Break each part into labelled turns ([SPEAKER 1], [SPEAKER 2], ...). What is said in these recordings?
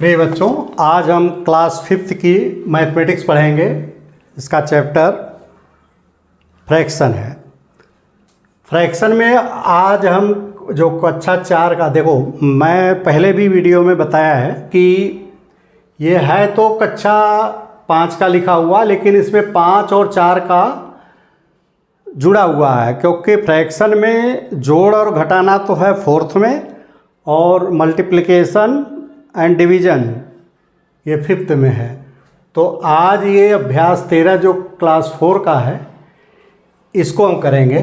[SPEAKER 1] प्रिय बच्चों, आज हम क्लास 5th की मैथमेटिक्स पढ़ेंगे। इसका चैप्टर फ्रैक्शन है। फ्रैक्शन में आज हम जो कक्षा 4 का, देखो मैं पहले भी वीडियो में बताया है कि ये है तो कक्षा 5 का लिखा हुआ, लेकिन इसमें 5 और 4 का जुड़ा हुआ है, क्योंकि फ्रैक्शन में जोड़ और घटाना तो है 4th में, और मल्टीप्लिकेशन एंड डिवीज़न ये 5th में है। तो आज ये अभ्यास 13 जो क्लास 4 का है, इसको हम करेंगे।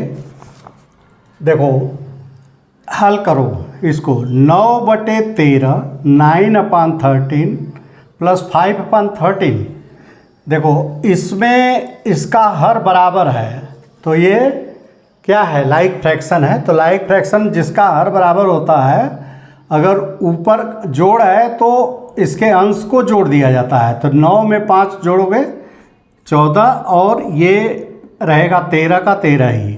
[SPEAKER 1] देखो हल करो इसको। 9/13 9/13 प्लस 5/13। देखो इसमें इसका हर बराबर है, तो ये क्या है? लाइक फ्रैक्शन है। तो लाइक फ्रैक्शन जिसका हर बराबर होता है, अगर ऊपर जोड़ है तो इसके अंश को जोड़ दिया जाता है। तो 9 में 5 जोड़ोगे 14, और ये रहेगा 13 का 13 ही।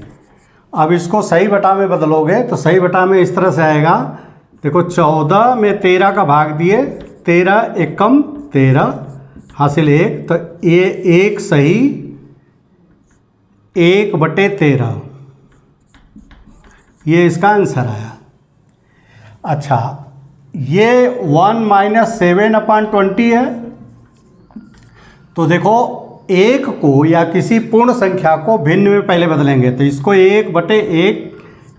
[SPEAKER 1] अब इसको सही बटा में बदलोगे तो सही बटा में इस तरह से आएगा। देखो 14 में 13 का भाग दिए, 13 एकम 13 हासिल 1, तो ये 1 सही 1/13, ये इसका आंसर आया। अच्छा, ये 1 - 7/20 है। तो देखो एक को या किसी पूर्ण संख्या को भिन्न में पहले बदलेंगे, तो इसको 1/1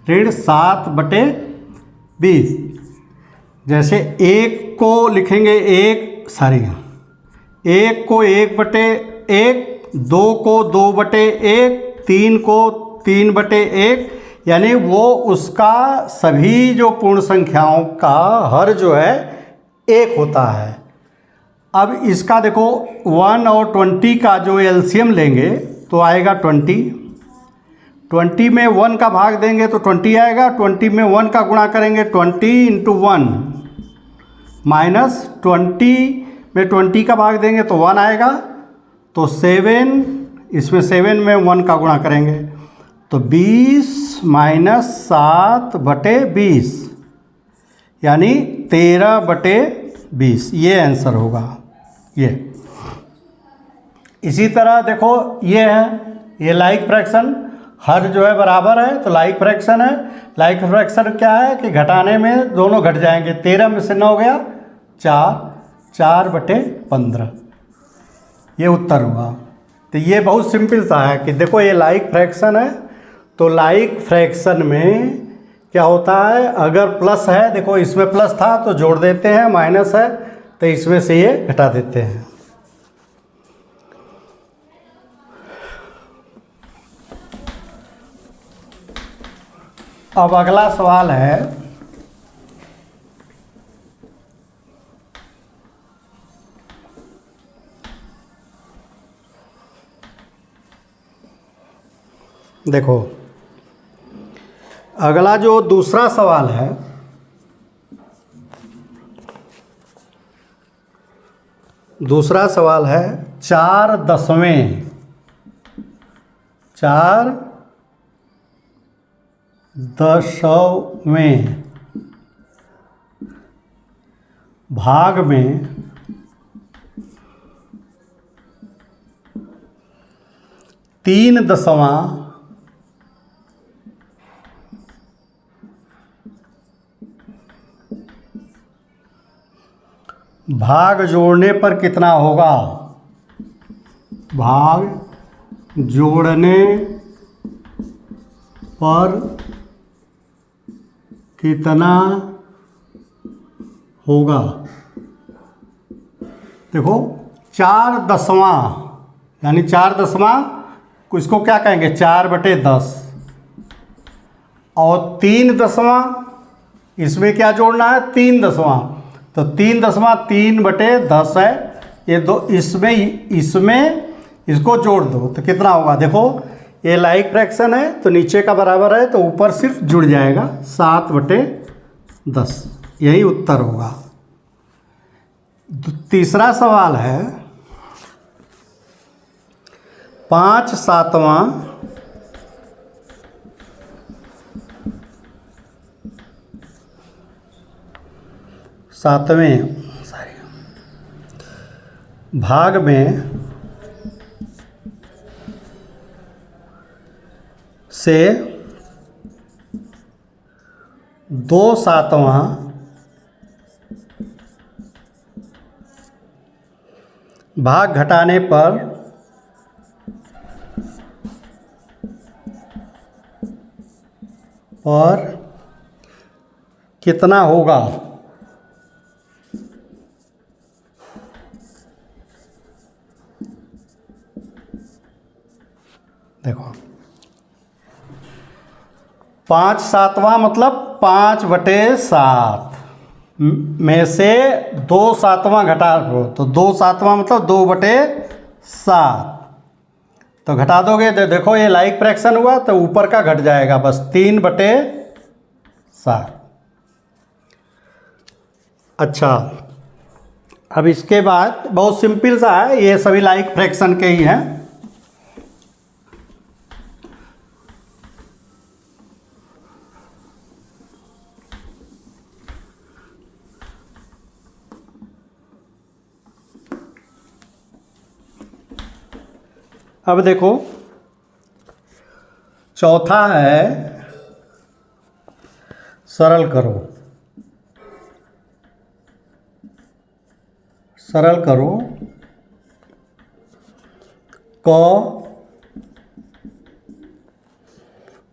[SPEAKER 1] ऋण 7/20। जैसे एक को लिखेंगे एक को 1/1, 2 को 2/1, 3 को 3/1, यानी वो उसका सभी जो पूर्ण संख्याओं का हर जो है 1 होता है। अब इसका देखो 1 और 20 का जो एलसीएम लेंगे तो आएगा 20। 20 में 1 का भाग देंगे तो 20 आएगा। 20 में 1 का गुणा करेंगे 20 × 1, माइनस 20 में 20 का भाग देंगे तो 1 आएगा। तो 7, इसमें 7 में 1 का गुणा करेंगे तो 20 - 7/20, यानी 13/20, ये आंसर होगा। ये इसी तरह देखो ये है, ये लाइक फ्रैक्शन, हर जो है बराबर है तो लाइक फ्रैक्शन है। लाइक फ्रैक्शन क्या है कि घटाने में दोनों घट जाएंगे। 13 में से 9 गया 4/15, ये उत्तर हुआ। तो ये बहुत सिंपल सा है कि देखो ये लाइक फ्रैक्शन है, तो लाइक फ्रैक्शन में क्या होता है, अगर प्लस है, देखो इसमें प्लस था तो जोड़ देते हैं, माइनस है तो इसमें से ये घटा देते हैं। अब अगला सवाल है, देखो अगला जो दूसरा सवाल है, दूसरा सवाल है 4/10 भाग में 3/10 भाग जोड़ने पर कितना होगा? भाग जोड़ने पर कितना होगा? देखो 4/10, यानी 4/10 को इसको क्या कहेंगे? 4/10, और 3/10 इसमें क्या जोड़ना है? 3/10, तो 3/10 3/10 है। ये दो इसमें इसको जोड़ दो तो कितना होगा? देखो ये लाइक फ्रैक्शन है तो नीचे का बराबर है, तो ऊपर सिर्फ जुड़ जाएगा 7/10, यही उत्तर होगा। तीसरा सवाल है 5/7 7वें भाग में से 2/7 भाग घटाने पर कितना होगा। देखो 5/7 मतलब 5/7 में से 2/7 घटा दो तो 2/7 मतलब 2/7। तो घटा दोगे तो देखो ये लाइक फ्रैक्शन हुआ तो ऊपर का घट जाएगा बस 3/7। अच्छा, अब इसके बाद बहुत सिंपल सा है, ये सभी लाइक फ्रैक्शन के ही हैं। अब देखो चौथा है सरल करो। सरल करो क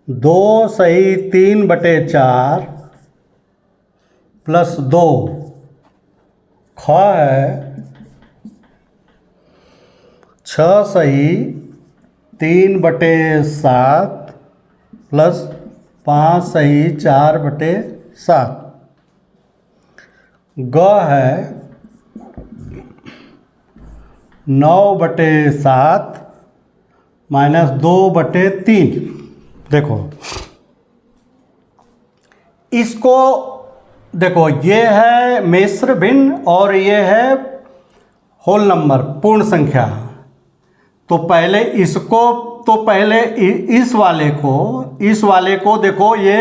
[SPEAKER 1] 2/3/4 प्लस 2 ख है 6/3/7 प्लस 5/4/7। ग है 9/7 माइनस 2/3। देखो इसको देखो, ये है मिश्र भिन्न और ये है होल नंबर पूर्ण संख्या। तो पहले इसको, तो पहले इस वाले को देखो, ये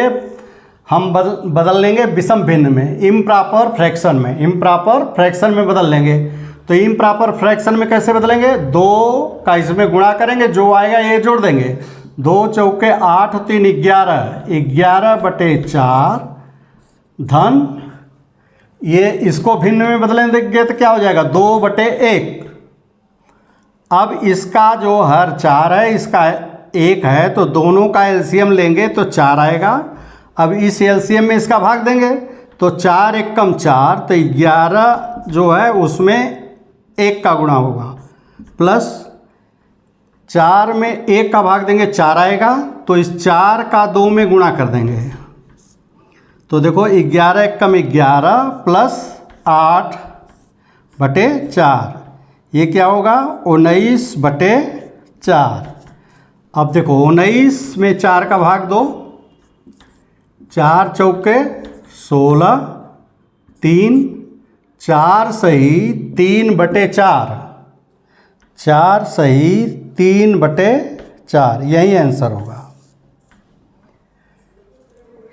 [SPEAKER 1] हम बदल लेंगे विषम भिन्न में, इम्प्रॉपर फ्रैक्शन में, इम्प्रॉपर फ्रैक्शन में बदल लेंगे। तो इम्प्रॉपर फ्रैक्शन में कैसे बदलेंगे, 2 का इसमें गुणा करेंगे, जो आएगा ये जोड़ देंगे। 2 चौके 8 3 11, 11/4 धन, ये इसको भिन्न में बदलेंगे तो क्या हो जाएगा 2/1। अब इसका जो हर 4 है, इसका 1 है, तो दोनों का एलसीएम लेंगे तो 4 आएगा। अब इस एलसीएम में इसका भाग देंगे तो 4 एकम 4, तो 11 जो है उसमें 1 का गुणा होगा, प्लस 4 में 1 का भाग देंगे 4 आएगा, तो इस 4 का 2 में गुणा कर देंगे। तो देखो 11 एकम 11 प्लस 8/4, ये क्या होगा 19/4। अब देखो 19 में 4 का भाग दो, 4 चौके 16, 3 4 सही 3/4, 4 सही 3/4, यही आंसर होगा।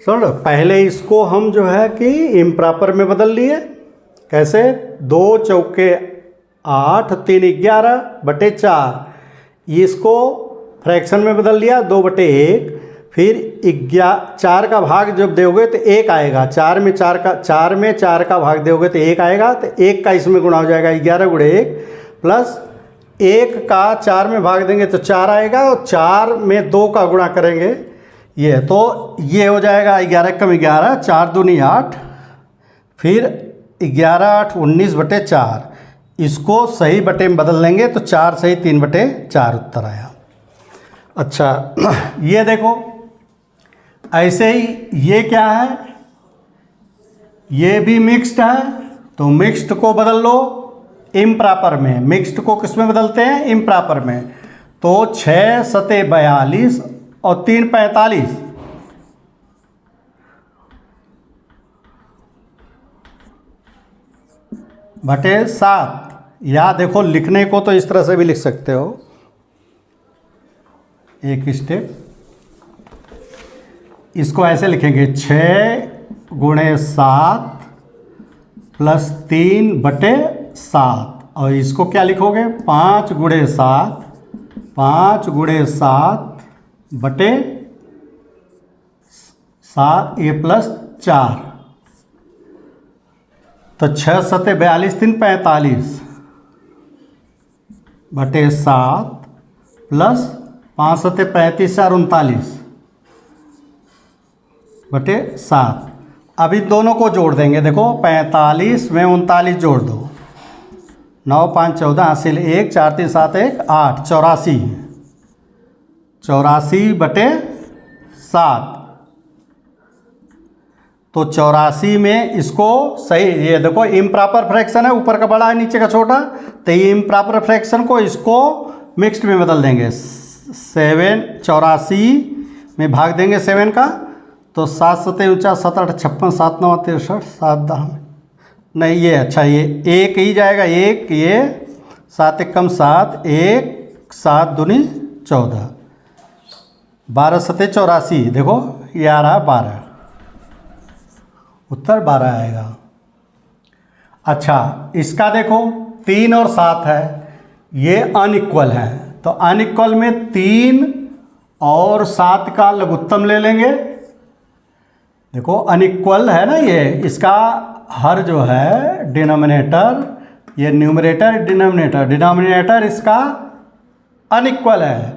[SPEAKER 1] सुन, पहले इसको हम जो है कि इम्प्रॉपर में बदल लिए। कैसे, 2 चौके 8 3 11/4, इसको फ्रैक्शन में बदल लिया 2/1। फिर 4 का भाग जब दोगे तो 1 आएगा, 4 में 4 का भाग दोगे तो 1 आएगा, तो 1 का इसमें गुणा हो जाएगा 11 × 1, प्लस 1 का 4 में भाग देंगे तो 4 आएगा, और 4 में 2 का गुणा करेंगे ये, तो ये हो जाएगा 11 एकम 11, 4 दूनी 8, फिर 11 8 19/4। इसको सही बटे में बदल लेंगे तो 4 सही 3/4 उत्तर आया। अच्छा, ये देखो ऐसे ही ये क्या है, ये भी मिक्स्ड है, तो मिक्स्ड को बदल लो इम्प्रॉपर में। मिक्स्ड को किस में बदलते हैं, इम्प्रॉपर में। तो 6 × 42 और 3 × 45, /7। या देखो लिखने को तो इस तरह से भी लिख सकते हो, एक स्टेप इसको ऐसे लिखेंगे 6 × 7 प्लस 3/7 और इसको क्या लिखोगे, 5 × 7, 5 × 7 बटे 7 a+4, तो 6 × 7 = 42, 3 × 45 बटे 7 प्लस 5 × 7 = 35, 4 × 39 बटे 7। अब इन दोनों को जोड़ देंगे। देखो 45 में 39 जोड़ दो, 9 × 5 = 14, हासिल 1, 4 × 3 = 7, 1 = 8, 84, 84 बटे 7। तो 84 में इसको सही, ये देखो इम्प्रॉपर फ्रैक्शन है, ऊपर का बड़ा है नीचे का छोटा, तो ये इम्प्रॉपर फ्रैक्शन को इसको मिक्स्ड में बदल देंगे। 84 में भाग देंगे 7 का, तो 7 × 7 = 49, 7 × 8 = 56, 7 × 9 = 63, 7 × 10 नहीं, ये अच्छा, ये एक ही जाएगा, एक ये 7 × 1 = 7, 1 7 दूनी 14, 12 × 7 = 84, देखो ये आ रहा है 12, उत्तर 12 आएगा। अच्छा इसका देखो 3 और 7 है, ये अनइक्वल है, तो अनइक्वल में 3 और 7 का लघुत्तम ले लेंगे। देखो अनइक्वल है ना ये, इसका हर जो है डिनोमिनेटर, ये न्यूमरेटर डिनोमिनेटर, डिनोमिनेटर इसका अनइक्वल है,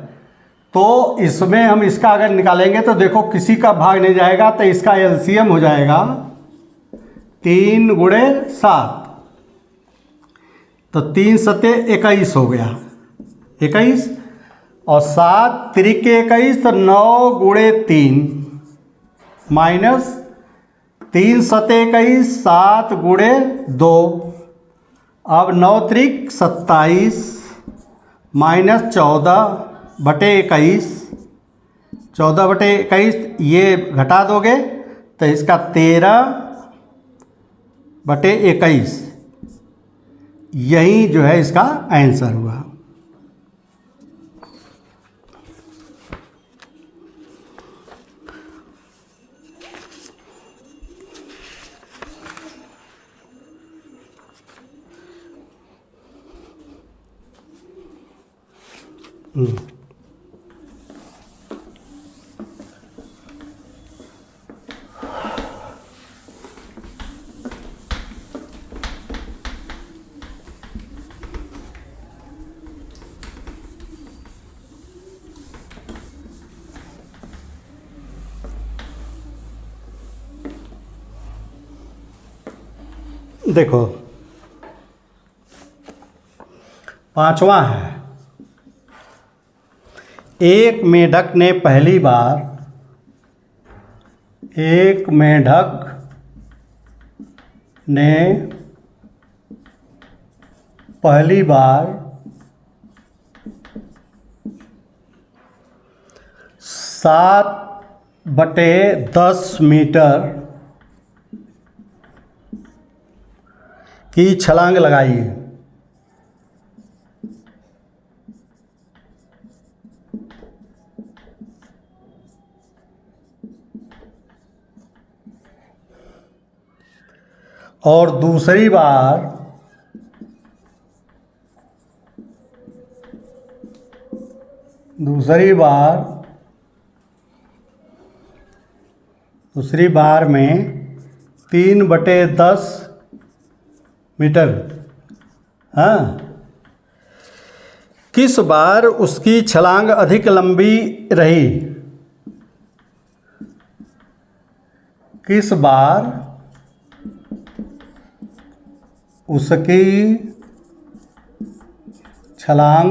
[SPEAKER 1] तो इसमें हम इसका अगर निकालेंगे तो देखो किसी का भाग नहीं जाएगा, तो इसका एलसीएम हो जाएगा 3 × 7, तो 3 × 7 = 21 हो गया, 21, और 7 × 3 = 21, तो 9 × 3 माइनस 3 × 7 = 21, 7 × 2, अब 9 × 3 = 27 माइनस 14 बटे 21, 14 बटे 21 ये घटा दोगे तो इसका 13 बटे 21, यही जो है इसका आंसर हुआ। देखो 5वां है, एक मेढक ने पहली बार पहली बार 7/10 मीटर की छलांग लगाई है। और दूसरी बार में 3/10 मीटर, हाँ, किस बार उसकी छलांग अधिक लंबी रही? किस बार उसकी छलांग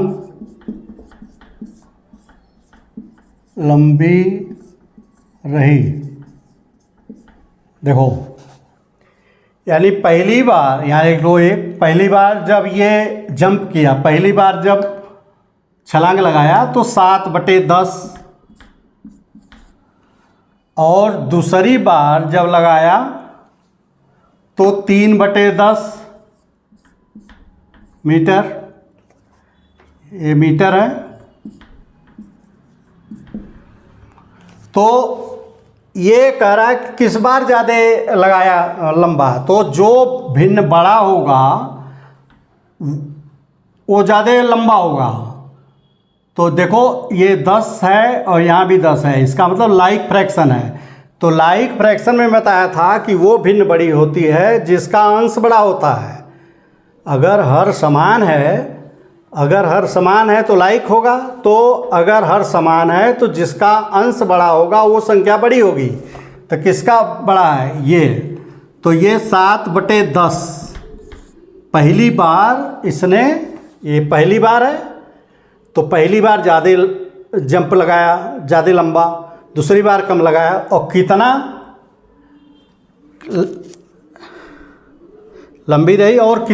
[SPEAKER 1] लंबी रही? देखो यानी पहली बार, यहाँ पहली बार जब ये जंप किया, पहली बार जब छलांग लगाया तो 7/10, और दूसरी बार जब लगाया तो 3/10 मीटर, ये मीटर है। तो ये कह रहा है कि किस बार ज़्यादा लगाया लंबा, तो जो भिन्न बड़ा होगा वो ज़्यादा लंबा होगा। तो देखो ये 10 है और यहाँ भी 10 है, इसका मतलब लाइक फ्रैक्शन है। तो लाइक फ्रैक्शन में बताया था कि वो भिन्न बड़ी होती है जिसका अंश बड़ा होता है। अगर हर समान है तो लाइक होगा, तो अगर हर समान है तो जिसका अंश बड़ा होगा वो संख्या बड़ी होगी। तो किसका बड़ा है ये, तो ये 7/10 पहली बार इसने, ये पहली बार है तो पहली बार ज़्यादा जंप लगाया, ज़्यादा लंबा, दूसरी बार कम लगाया, और कितना लंबी रही और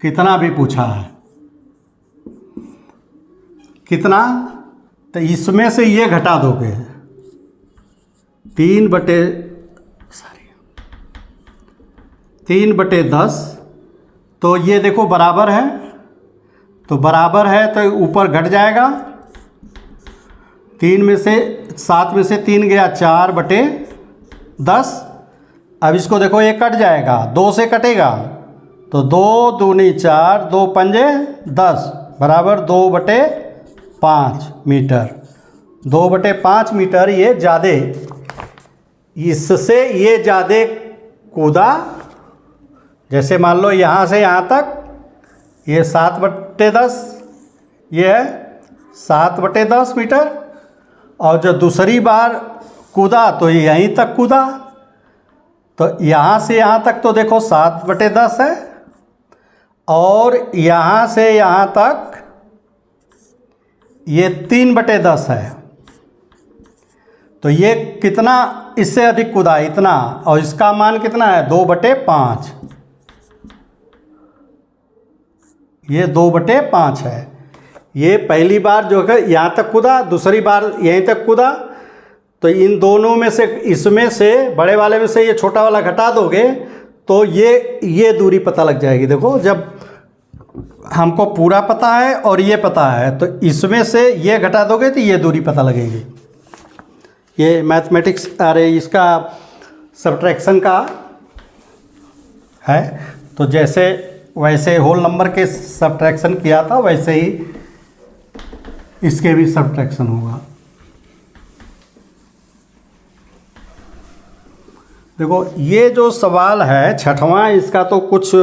[SPEAKER 1] कितना भी पूछा है, कितना, तो इसमें से ये घटा दोगे 3/10, तो ये देखो बराबर है, तो बराबर है तो ऊपर घट जाएगा। 7 में से 3 गया, 4/10। अब इसको देखो ये कट जाएगा, 2 से कटेगा, तो 2 दूनी 4, 2 पंजे 10 बराबर 2/5 मीटर। 2/5 मीटर ये ज़्यादा, इससे ये ज़्यादा कूदा। जैसे मान लो यहाँ से यहाँ तक ये 7/10, ये है 7/10 मीटर, और जो दूसरी बार कूदा तो ये यहीं तक कूदा, तो यहाँ से यहाँ तक तो देखो 7/10 है, और यहाँ से यहाँ तक ये 3/10 है। तो ये कितना इससे अधिक कूदा, इतना, और इसका मान कितना है 2/5, ये 2/5 है। ये पहली बार जो है यहाँ तक कूदा, दूसरी बार यहीं तक कूदा, तो इन दोनों में से, इसमें से बड़े वाले में से ये छोटा वाला घटा दोगे तो ये दूरी पता लग जाएगी। देखो जब हमको पूरा पता है और ये पता है, तो इसमें से ये घटा दोगे तो ये दूरी पता लगेगी। ये मैथमेटिक्स, अरे इसका सब्ट्रैक्शन का है, तो जैसे वैसे होल नंबर के सब्ट्रैक्शन किया था वैसे ही इसके भी सब्ट्रैक्शन होगा। देखो ये जो सवाल है छठवां, इसका तो कुछ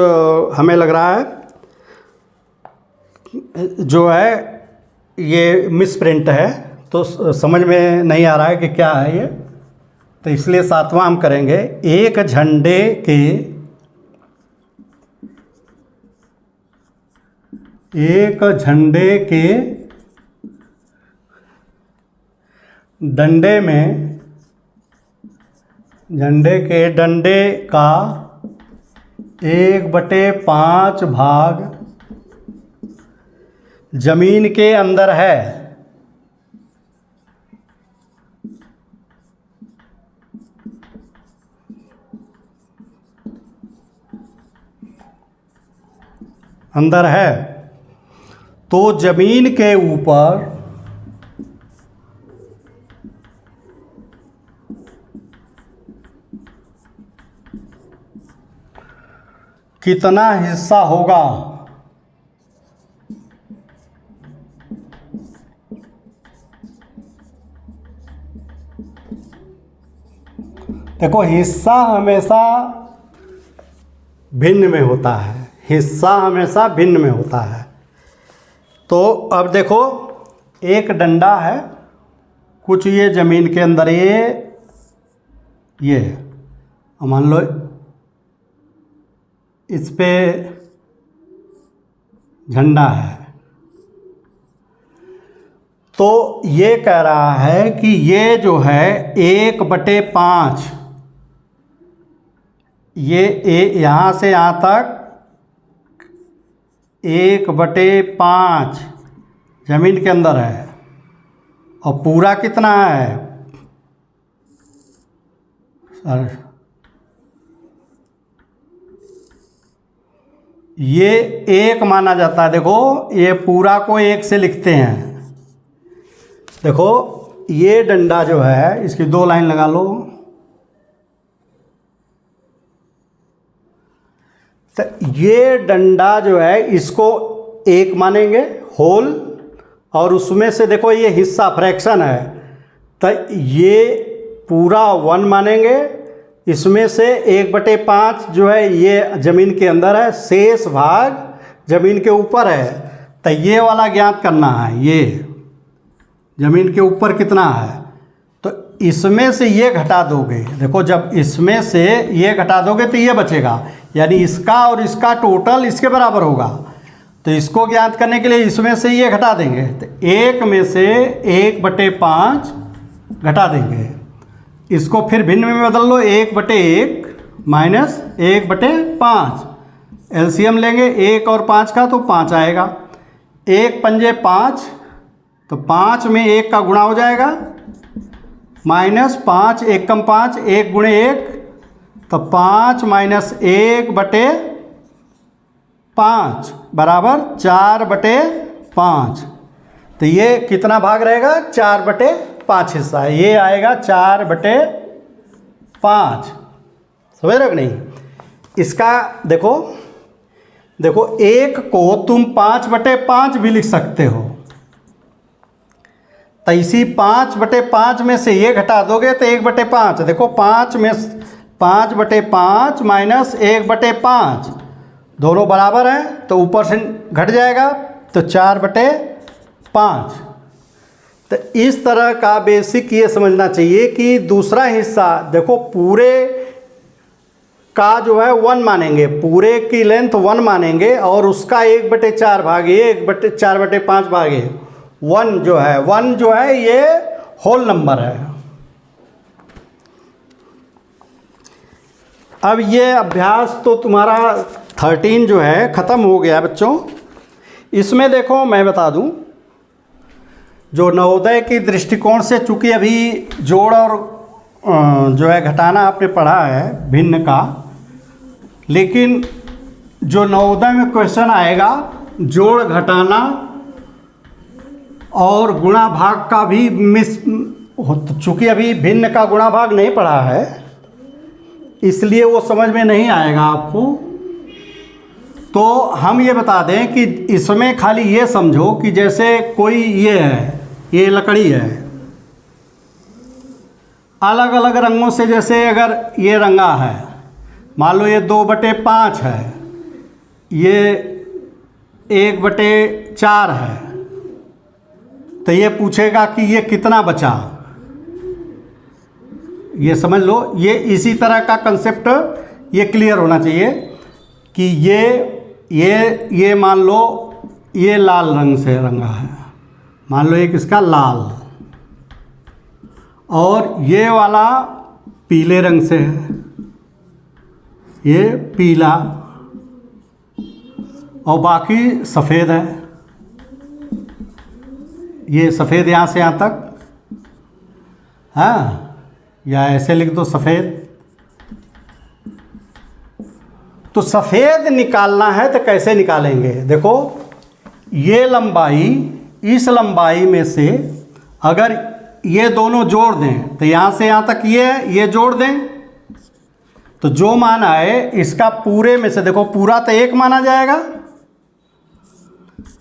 [SPEAKER 1] हमें लग रहा है जो है ये मिसप्रिंट है, तो समझ में नहीं आ रहा है कि क्या है ये, तो इसलिए सातवां हम करेंगे। एक झंडे के डंडे में, झंडे के डंडे का 1/5 भाग जमीन के अंदर है। अंदर है, तो जमीन के ऊपर कितना हिस्सा होगा। देखो हिस्सा हमेशा भिन्न में होता है, हिस्सा हमेशा भिन्न में होता है। तो अब देखो एक डंडा है, कुछ ये ज़मीन के अंदर ये मान लो इस पे झंडा है, तो ये कह रहा है कि ये जो है 1/5, ये यहाँ से यहाँ तक 1/5 जमीन के अंदर है, और पूरा कितना है सर, ये 1 माना जाता है। देखो ये पूरा को 1 से लिखते हैं। देखो ये डंडा जो है, इसकी 2 लाइन लगा लो, तो ये डंडा जो है इसको 1 मानेंगे होल, और उसमें से देखो ये हिस्सा फ्रैक्शन है तो ये पूरा 1 मानेंगे। इसमें से 1/5 जो है ये ज़मीन के अंदर है, शेष भाग ज़मीन के ऊपर है। तो ये वाला ज्ञात करना है, ये ज़मीन के ऊपर कितना है। तो इसमें से ये घटा दोगे, देखो जब इसमें से ये घटा दोगे तो ये बचेगा, यानी इसका और इसका टोटल इसके बराबर होगा। तो इसको ज्ञात करने के लिए इसमें से ये घटा देंगे, तो 1 में से 1/5 घटा देंगे। इसको फिर भिन्न में बदल लो, 1/1 माइनस 1/5। एलसीएम लेंगे 1 और 5 का तो 5 आएगा। 1 पंजे 5, तो 5 में 1 का गुणा हो जाएगा, माइनस 5 1 कम 5, 1 गुणे 1, तो 5 माइनस 1/5 बराबर 4/5। तो ये कितना भाग रहेगा, 4/5 हिस्सा है, ये आएगा 4/5। समझ रहे हो कि नहीं। इसका देखो 1 को तुम 5/5 भी लिख सकते हो। तो इसी 5/5 में से ये घटा दोगे तो 1/5। देखो 5 में 5/5 माइनस 1/5 दोनों बराबर हैं, तो ऊपर से घट जाएगा तो 4/5। तो इस तरह का बेसिक ये समझना चाहिए कि दूसरा हिस्सा देखो पूरे का जो है 1 मानेंगे, पूरे की लेंथ 1 मानेंगे, और उसका 1/4 भागे 4/5 भागे 1 जो है ये होल नंबर है। अब ये अभ्यास तो तुम्हारा 13 जो है ख़त्म हो गया बच्चों। इसमें देखो मैं बता दूं, जो नवोदय की दृष्टिकोण से, चूँकि अभी जोड़ और जो है घटाना आपने पढ़ा है भिन्न का, लेकिन जो नवोदय में क्वेश्चन आएगा जोड़ घटाना और गुणा भाग का भी चूँकि अभी भिन्न का गुणा भाग नहीं पढ़ा है इसलिए वो समझ में नहीं आएगा आपको। तो हम ये बता दें कि इसमें खाली ये समझो कि जैसे कोई ये है, ये लकड़ी है, अलग अलग रंगों से, जैसे अगर ये रंगा है, मान लो ये 2/5 है, ये 1/4 है, तो ये पूछेगा कि ये कितना बचा। ये समझ लो, ये इसी तरह का कंसेप्ट ये क्लियर होना चाहिए कि ये मान लो ये लाल रंग से रंगा है, मान लो एक इसका लाल, और ये वाला पीले रंग से है, ये पीला, और बाकी सफ़ेद है। ये सफ़ेद यहाँ से यहाँ तक, हाँ, या ऐसे लिख दो सफ़ेद। तो सफ़ेद निकालना है तो कैसे निकालेंगे, देखो ये लंबाई, इस लंबाई में से अगर ये दोनों जोड़ दें तो यहाँ से यहाँ तक ये जोड़ दें, तो जो मान आए इसका पूरे में से, देखो पूरा तो 1 माना जाएगा,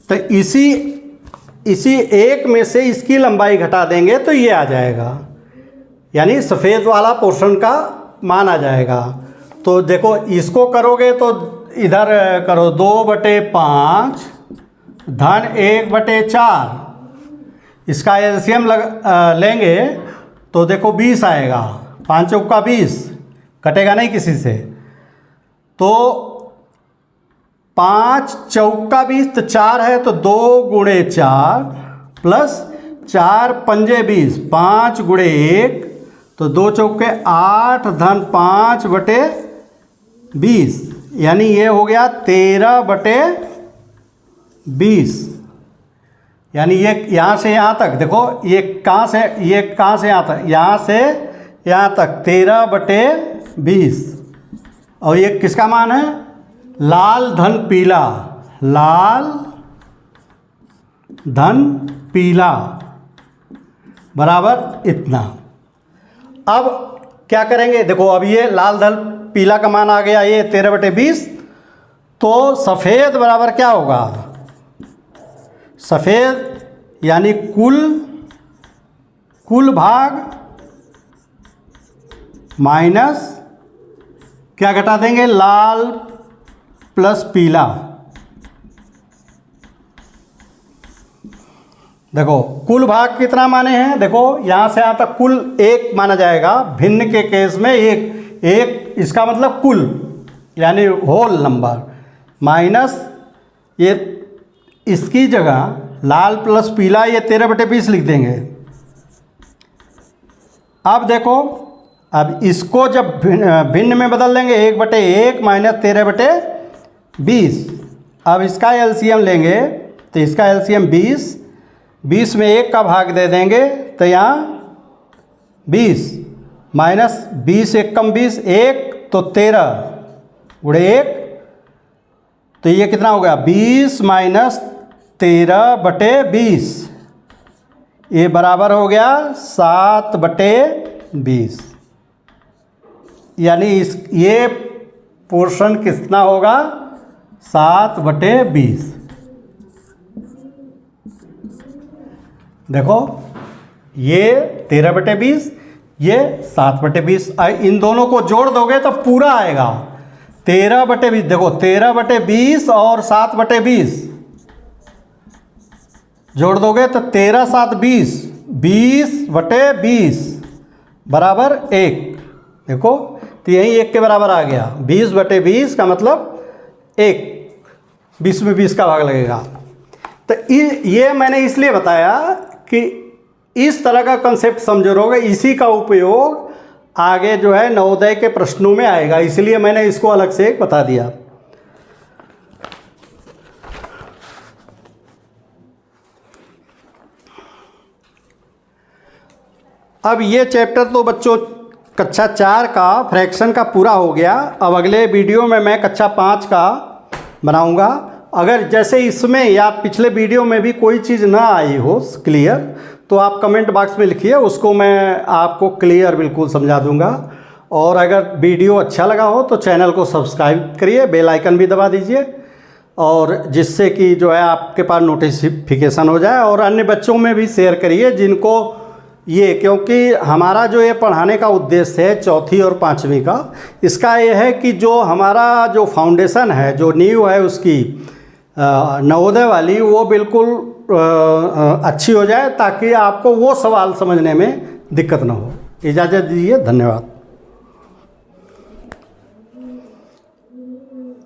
[SPEAKER 1] तो इसी 1 में से इसकी लंबाई घटा देंगे तो ये आ जाएगा, यानी सफ़ेद वाला पोर्शन का मान आ जाएगा। तो देखो इसको करोगे तो इधर करो 2/5 धन 1/4, इसका एलसीएम लेंगे तो देखो 20 आएगा, 5 चौका 20, कटेगा नहीं किसी से, तो 5 चौका 20 तो 4 है, तो 2 गुणे 4 प्लस 4 पंजे 20, 5 गुणे 1, तो 2 चौके 8 धन 5/20, यानी ये हो गया 13/20। यानी ये यहाँ से यहाँ तक, देखो ये कहाँ से यहाँ तक, यहाँ से यहाँ तक 13/20, और ये किसका मान है, लाल धन पीला, लाल धन पीला बराबर इतना। अब क्या करेंगे, देखो अब ये लाल धन पीला का मान आ गया, ये 13/20, तो सफ़ेद बराबर क्या होगा, सफ़ेद यानी कुल भाग माइनस क्या घटा देंगे, लाल प्लस पीला। देखो कुल भाग कितना माने हैं, देखो यहाँ से यहाँ तक कुल 1 माना जाएगा, भिन्न के केस में 1 इसका मतलब कुल यानी होल नंबर, माइनस ये इसकी जगह लाल प्लस पीला ये 13/20 लिख देंगे। अब देखो, अब इसको जब भिन्न में बदल देंगे 1/1 माइनस 13/20। अब इसका एलसीएम लेंगे तो इसका एलसीएम 20 में 1 का भाग दे देंगे तो यहाँ 20 माइनस 20 1 कम 20 1 तो 13 गुणे 1, तो ये कितना हो गया 20 माइनस 13/20, ये बराबर हो गया 7/20। यानी ये पोर्शन कितना होगा 7/20। देखो ये 13/20, ये 7/20, इन दोनों को जोड़ दोगे तो पूरा आएगा 13/20। देखो 13/20 और 7/20 जोड़ दोगे तो 13 7 20, 20/20 बराबर 1। देखो तो यही 1 के बराबर आ गया, 20/20 का मतलब 1, 20 में 20 का भाग लगेगा। तो ये मैंने इसलिए बताया कि इस तरह का कंसेप्ट समझो रहोगे, इसी का उपयोग आगे जो है नवोदय के प्रश्नों में आएगा, इसलिए मैंने इसको अलग से एक बता दिया। अब ये चैप्टर तो बच्चों कक्षा 4 का फ्रैक्शन का पूरा हो गया। अब अगले वीडियो में मैं कक्षा 5 का बनाऊंगा। अगर जैसे इसमें या पिछले वीडियो में भी कोई चीज़ ना आई हो क्लियर, तो आप कमेंट बॉक्स में लिखिए, उसको मैं आपको क्लियर बिल्कुल समझा दूंगा। और अगर वीडियो अच्छा लगा हो तो चैनल को सब्सक्राइब करिए, बेल आइकन भी दबा दीजिए, और जिससे कि जो है आपके पास नोटिफिकेशन हो जाए, और अन्य बच्चों में भी शेयर करिए जिनको ये, क्योंकि हमारा जो ये पढ़ाने का उद्देश्य है 4वीं और 5वीं का, इसका ये है कि जो हमारा जो फाउंडेशन है, जो नींव है उसकी नवोदय वाली, वो बिल्कुल अच्छी हो जाए, ताकि आपको वो सवाल समझने में दिक्कत ना हो। इजाज़त दीजिए, धन्यवाद।